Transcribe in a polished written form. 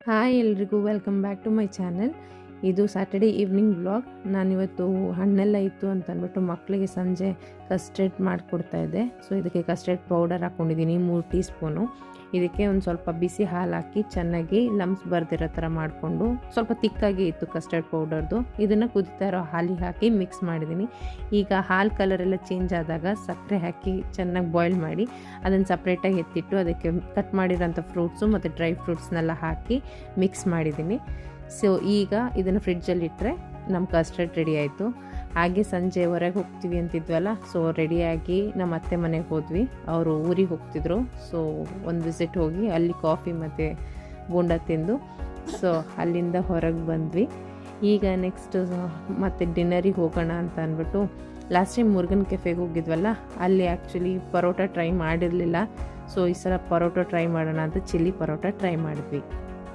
Hi ಎಲ್ರಿಗೂ welcome back to my channel. ಇದು Saturday evening vlog. ನಾನಿವತ್ತು ಹಣ್ಣೆಲ್ಲ ಇತ್ತು ಅಂತ ಅಂದ್ಬಿಟ್ಟು ಮಕ್ಕಳಿಗೆ ಸಂಜೆ ಕಸ್ಟರ್ಡ್ ಮಾಡಿಕೊಡ್ತಾ ಇದ್ದೆ. ಸೊ ಇದಕ್ಕೆ ಕಸ್ಟರ್ಡ್ ಪೌಡರ್ ಹಾಕ್ಕೊಂಡಿದ್ದೀನಿ 3 ಟೀ ಸ್ಪೂನು. ಇದಕ್ಕೆ ಒಂದು ಸ್ವಲ್ಪ ಬಿಸಿ ಹಾಲು ಹಾಕಿ ಚೆನ್ನಾಗಿ ಲಮ್ಸ್ ಬರ್ದಿರೋ ಥರ ಮಾಡಿಕೊಂಡು, ಸ್ವಲ್ಪ ತಿಕ್ಕಾಗಿ ಇತ್ತು ಕಸ್ಟರ್ಡ್ ಪೌಡರ್ದು. ಇದನ್ನು ಕುದಿತಾ ಇರೋ ಹಾಲಿಗೆ ಹಾಕಿ ಮಿಕ್ಸ್ ಮಾಡಿದ್ದೀನಿ. ಈಗ ಹಾಲು ಕಲರೆಲ್ಲ ಚೇಂಜ್ ಆದಾಗ ಸಕ್ಕರೆ ಹಾಕಿ ಚೆನ್ನಾಗಿ ಬಾಯ್ಲ್ ಮಾಡಿ ಅದನ್ನು ಸಪ್ರೇಟಾಗಿ ಎತ್ತಿಟ್ಟು ಅದಕ್ಕೆ ಕಟ್ ಮಾಡಿರೋಂಥ ಫ್ರೂಟ್ಸು ಮತ್ತು ಡ್ರೈ ಫ್ರೂಟ್ಸ್ನೆಲ್ಲ ಹಾಕಿ ಮಿಕ್ಸ್ ಮಾಡಿದ್ದೀನಿ. ಸೊ ಈಗ ಇದನ್ನು ಫ್ರಿಡ್ಜಲ್ಲಿ ಇಟ್ಟರೆ ನಮ್ಮ ಕಸ್ಟರ್ಡ್ ರೆಡಿ ಆಯಿತು. ಹಾಗೆ ಸಂಜೆ ಹೊರಗೆ ಹೋಗ್ತೀವಿ ಅಂತಿದ್ವಲ್ಲ, ಸೊ ರೆಡಿಯಾಗಿ ನಮ್ಮ ಅತ್ತೆ ಮನೆಗೆ ಹೋದ್ವಿ. ಅವರು ಊರಿಗೆ ಹೋಗ್ತಿದ್ರು. ಸೊ ಒಂದು ವಿಸಿಟ್ ಹೋಗಿ ಅಲ್ಲಿ ಕಾಫಿ ಮತ್ತು ಬೋಂಡ ತಿಂದು ಸೊ ಅಲ್ಲಿಂದ ಹೊರಗೆ ಬಂದ್ವಿ. ಈಗ ನೆಕ್ಸ್ಟ್ ಮತ್ತು ಡಿನ್ನರಿಗೆ ಹೋಗೋಣ ಅಂತ ಅಂದ್ಬಿಟ್ಟು ಲಾಸ್ಟ್ ಟೈಮ್ ಮುರುಗನ್ ಕೆಫೆಗೆ ಹೋಗಿದ್ವಲ್ಲ, ಅಲ್ಲಿ ಆ್ಯಕ್ಚುಲಿ ಪರೋಟ ಟ್ರೈ ಮಾಡಿರಲಿಲ್ಲ. ಸೊ ಈ ಸಲ ಪರೋಟ ಟ್ರೈ ಮಾಡೋಣ ಅಂತ ಚಿಲ್ಲಿ ಪರೋಟ ಟ್ರೈ ಮಾಡಿದ್ವಿ.